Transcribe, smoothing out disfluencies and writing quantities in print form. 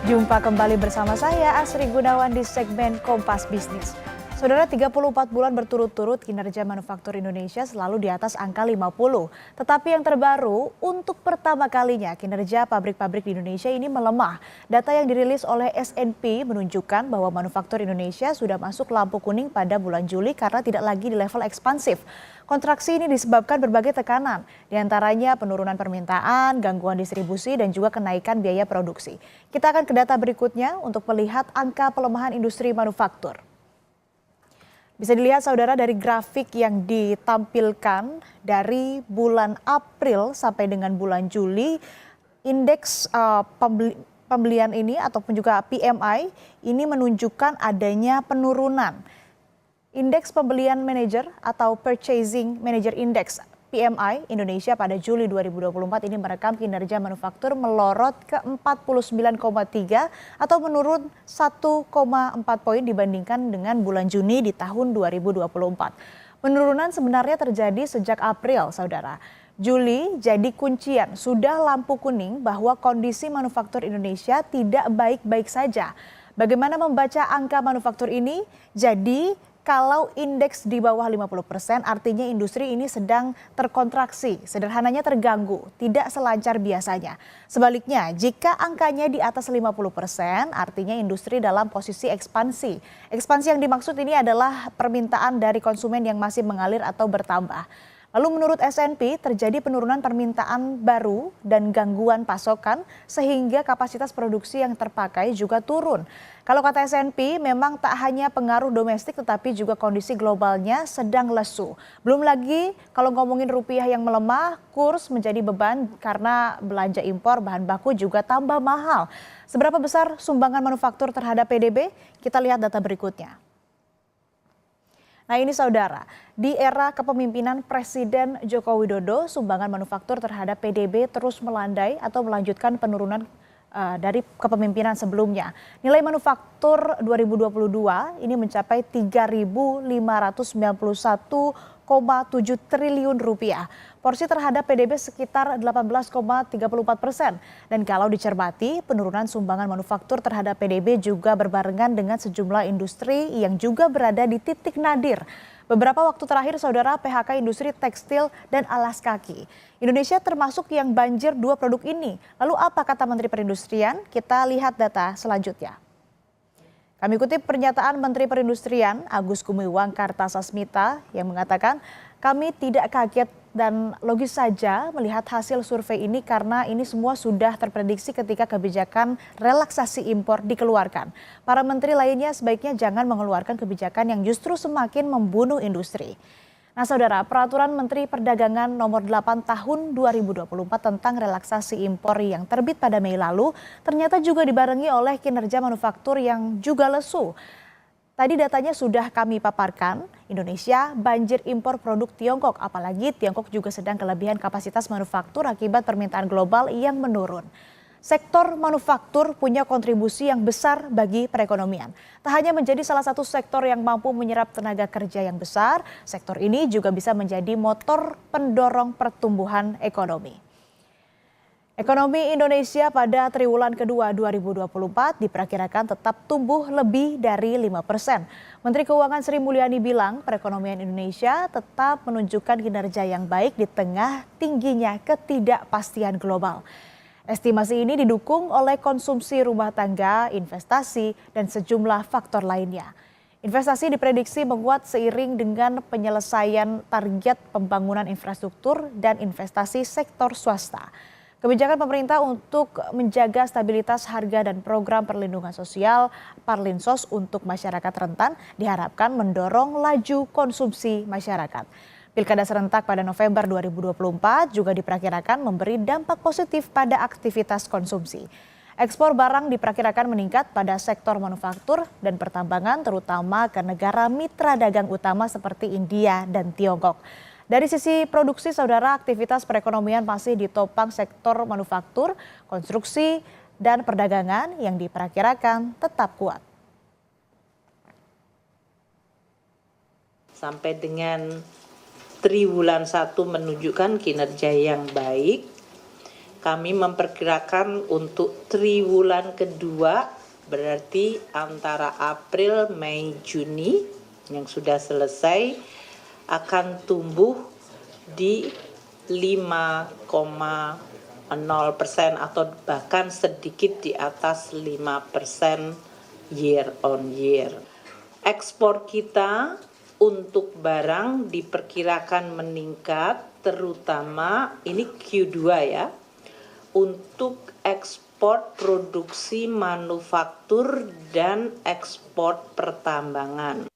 Jumpa kembali bersama saya Asri Gunawan di segmen Kompas Bisnis. Saudara, 34 bulan berturut-turut kinerja manufaktur Indonesia selalu di atas angka 50. Tetapi yang terbaru, untuk pertama kalinya kinerja pabrik-pabrik di Indonesia ini melemah. Data yang dirilis oleh S&P menunjukkan bahwa manufaktur Indonesia sudah masuk lampu kuning pada bulan Juli karena tidak lagi di level ekspansif. Kontraksi ini disebabkan berbagai tekanan, diantaranya penurunan permintaan, gangguan distribusi, dan juga kenaikan biaya produksi. Kita akan ke data berikutnya untuk melihat angka pelemahan industri manufaktur. Bisa dilihat saudara dari grafik yang ditampilkan dari bulan April sampai dengan bulan Juli, indeks pembelian ini ataupun juga PMI ini menunjukkan adanya penurunan. Indeks pembelian manajer atau Purchasing Manager Index PMI Indonesia pada Juli 2024 ini merekam kinerja manufaktur melorot ke 49,3 atau menurun 1,4 poin dibandingkan dengan bulan Juni di tahun 2024. Penurunan sebenarnya terjadi sejak April, saudara. Juli jadi kuncian, sudah lampu kuning bahwa kondisi manufaktur Indonesia tidak baik-baik saja. Bagaimana membaca angka manufaktur ini? Jadi kalau indeks di bawah 50% artinya industri ini sedang terkontraksi, sederhananya terganggu, tidak selancar biasanya. Sebaliknya, jika angkanya di atas 50% artinya industri dalam posisi ekspansi. Ekspansi yang dimaksud ini adalah permintaan dari konsumen yang masih mengalir atau bertambah. Lalu menurut S&P terjadi penurunan permintaan baru dan gangguan pasokan sehingga kapasitas produksi yang terpakai juga turun. Kalau kata S&P memang tak hanya pengaruh domestik tetapi juga kondisi globalnya sedang lesu. Belum lagi kalau ngomongin rupiah yang melemah, kurs menjadi beban karena belanja impor bahan baku juga tambah mahal. Seberapa besar sumbangan manufaktur terhadap PDB? Kita lihat data berikutnya. Nah ini saudara, di era kepemimpinan Presiden Joko Widodo, sumbangan manufaktur terhadap PDB terus melandai atau melanjutkan penurunan dari kepemimpinan sebelumnya. Nilai manufaktur 2022 ini mencapai 3.591,7 triliun rupiah. Porsi terhadap PDB sekitar 18,34%. Dan kalau dicermati, penurunan sumbangan manufaktur terhadap PDB juga berbarengan dengan sejumlah industri yang juga berada di titik nadir. Beberapa waktu terakhir, saudara, PHK industri tekstil dan alas kaki. Indonesia termasuk yang banjir dua produk ini. Lalu apa kata Menteri Perindustrian? Kita lihat data selanjutnya. Kami kutip pernyataan Menteri Perindustrian Agus Gumiwang Kartasasmita yang mengatakan, kami tidak kaget dan logis saja melihat hasil survei ini karena ini semua sudah terprediksi ketika kebijakan relaksasi impor dikeluarkan. Para menteri lainnya sebaiknya jangan mengeluarkan kebijakan yang justru semakin membunuh industri. Nah saudara, peraturan Menteri Perdagangan nomor 8 tahun 2024 tentang relaksasi impor yang terbit pada Mei lalu ternyata juga dibarengi oleh kinerja manufaktur yang juga lesu. Tadi datanya sudah kami paparkan, Indonesia banjir impor produk Tiongkok, apalagi Tiongkok juga sedang kelebihan kapasitas manufaktur akibat permintaan global yang menurun. Sektor manufaktur punya kontribusi yang besar bagi perekonomian. Tak hanya menjadi salah satu sektor yang mampu menyerap tenaga kerja yang besar, sektor ini juga bisa menjadi motor pendorong pertumbuhan ekonomi. Ekonomi Indonesia pada triwulan kedua 2024 diperkirakan tetap tumbuh lebih dari 5%. Menteri Keuangan Sri Mulyani bilang perekonomian Indonesia tetap menunjukkan kinerja yang baik di tengah tingginya ketidakpastian global. Estimasi ini didukung oleh konsumsi rumah tangga, investasi, dan sejumlah faktor lainnya. Investasi diprediksi menguat seiring dengan penyelesaian target pembangunan infrastruktur dan investasi sektor swasta. Kebijakan pemerintah untuk menjaga stabilitas harga dan program perlindungan sosial Parlinsos untuk masyarakat rentan diharapkan mendorong laju konsumsi masyarakat. Pilkada serentak pada November 2024 juga diperkirakan memberi dampak positif pada aktivitas konsumsi. Ekspor barang diperkirakan meningkat pada sektor manufaktur dan pertambangan terutama ke negara mitra dagang utama seperti India dan Tiongkok. Dari sisi produksi, saudara, aktivitas perekonomian masih ditopang sektor manufaktur, konstruksi, dan perdagangan yang diperkirakan tetap kuat. Sampai dengan triwulan 1 menunjukkan kinerja yang baik. kami memperkirakan untuk triwulan kedua, berarti antara April, Mei, Juni yang sudah selesai akan tumbuh di 5,0% atau bahkan sedikit di atas 5% year on year. Ekspor kita untuk barang diperkirakan meningkat, terutama ini Q2 ya, untuk ekspor produksi manufaktur dan ekspor pertambangan.